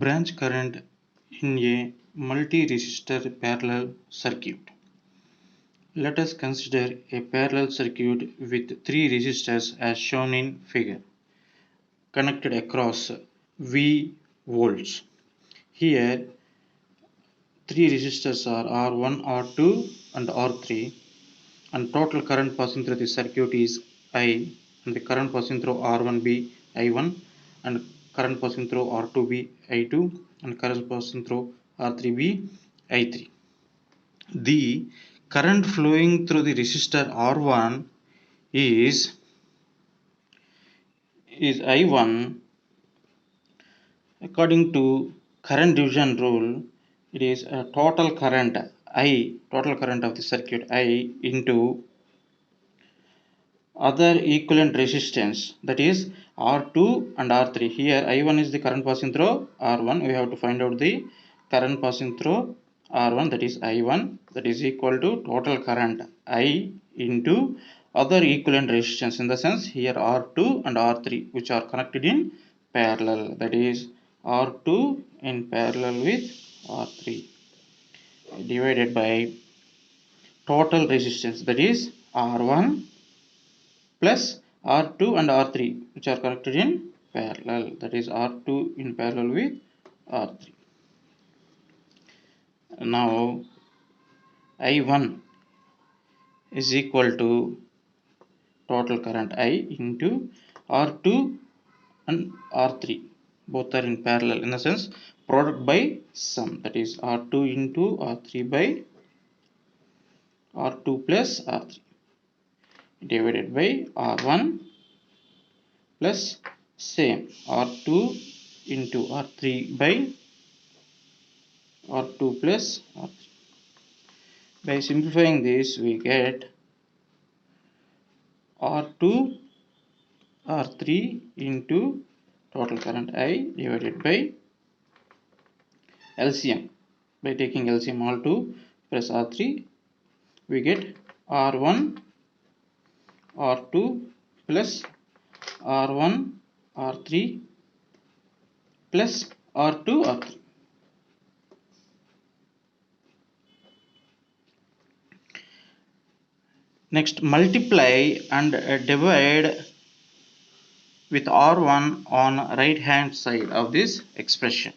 Branch current in a multi-resistor parallel circuit. Let us consider a parallel circuit with three resistors as shown in figure, connected across V volts. Here, three resistors are R1, R2 and R3, and total current passing through the circuit is I, and the current passing through R1 be I1, and current passing through R2 be I2, and current passing through R3 be I3. The current flowing through the resistor R1 is I1. According to current division rule, it is a total current of the circuit I into other equivalent resistance, that is R2 and R3. Here I1 is the current passing through R1. We have to find out the current passing through R1, that is I1, that is equal to total current I into other equivalent resistance, in the sense here R2 and R3, which are connected in parallel, that is R2 in parallel with R3, divided by total resistance, that is R1 plus R2 and R3, which are connected in parallel, that is R2 in parallel with R3. Now I1 is equal to total current I into R2 and R3, both are in parallel, in the sense product by sum, that is R2 into R3 by R2 plus R3, divided by R1 plus same R2 into R3 by R2 plus R3. By simplifying this, we get R2 R3 into total current I divided by LCM. By taking LCM all 2 plus R3, we get R1 R2 plus R1 R3 plus R2 R3. Next, multiply and divide with R1 on right hand side of this expression.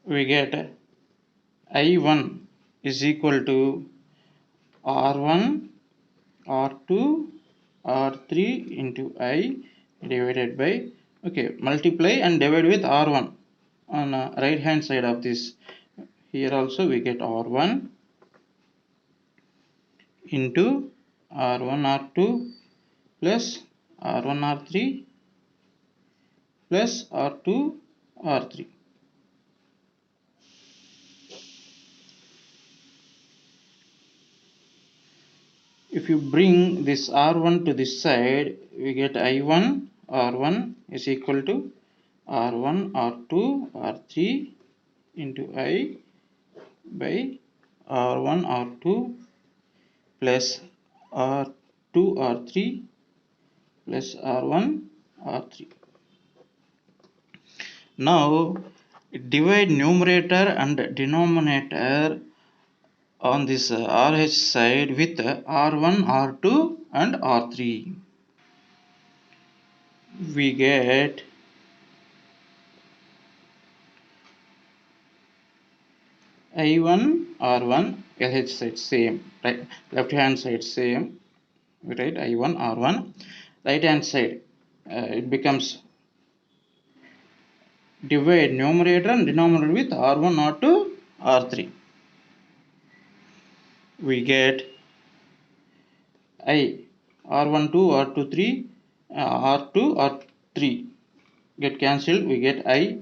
We get I1 is equal to R1 R2 R3 into I divided by, multiply and divide with R1 on right hand side of this. Here also we get R1 into R1 R2 plus R1 R3 plus R2 R3. If you bring this R1 to this side, we get I1 R1 is equal to R1 R2 R3 into I by R1 R2 plus R2 R3 plus R1 R3. Now divide numerator and denominator on this RH side with R1 R2 and R3. We get I1 R1, LH side same, right, left hand side same, we write I1 R1, right hand side it becomes divide numerator and denominator with R1 R2 R3. We get I R1 2 R2 3 R2 R3 get cancelled, we get I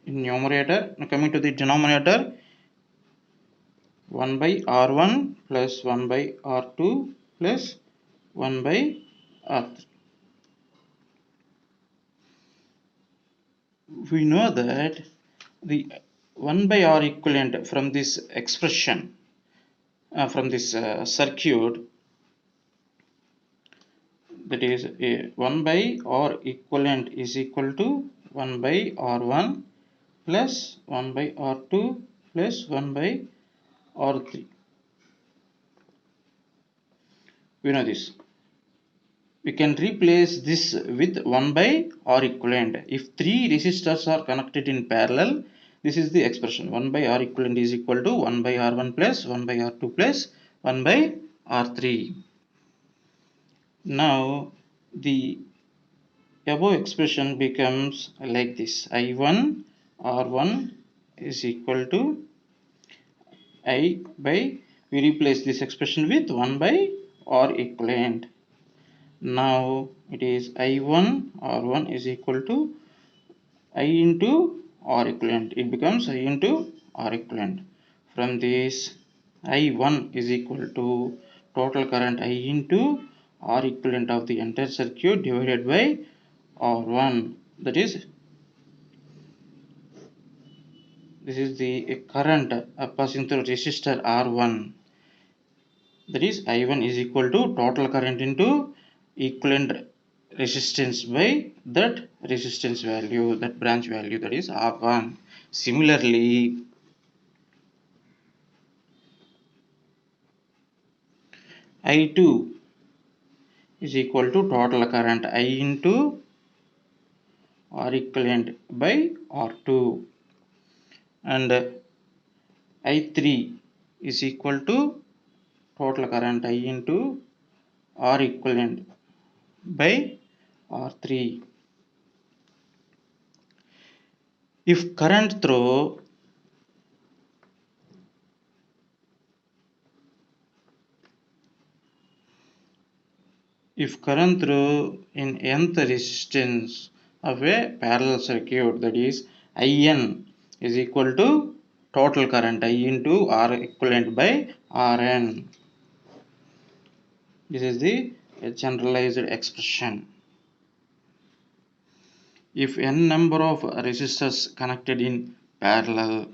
in numerator. Now coming to the denominator, 1 by R1 plus 1 by R2 plus 1 by R3. We know that the 1 by R equivalent from this expression, from this circuit, that is 1 by R equivalent is equal to 1 by R1 plus 1 by R2 plus 1 by R3. We know this. We can replace this with 1 by R equivalent. If three resistors are connected in parallel, this is the expression. 1 by R equivalent is equal to 1 by R1 plus 1 by R2 plus 1 by R3. Now the above expression becomes like this. I1 R1 is equal to I by, we replace this expression with 1 by R equivalent. Now it is I1 R1 is equal to I into R equivalent. It becomes I into R equivalent. From this, I1 is equal to total current I into R equivalent of the entire circuit divided by R1. That is, this is the current passing through resistor R1. That is, I1 is equal to total current into equivalent resistance by that resistance value, that branch value, that is R1. Similarly, I2 is equal to total current I into R equivalent by R2, and I3 is equal to total current I into R equivalent by R3. If current through in nth resistance of a parallel circuit, that is IN is equal to total current I into R equivalent by Rn. This is the generalized expression. If n number of resistors connected in parallel,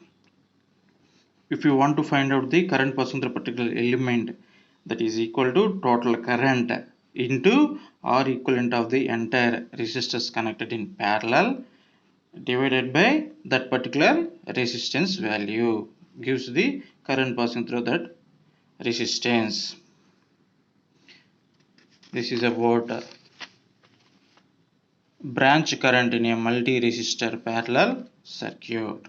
if you want to find out the current passing through a particular element, that is equal to total current into R equivalent of the entire resistors connected in parallel divided by that particular resistance value, gives the current passing through that resistance. This is about branch current in a multi-resistor parallel circuit.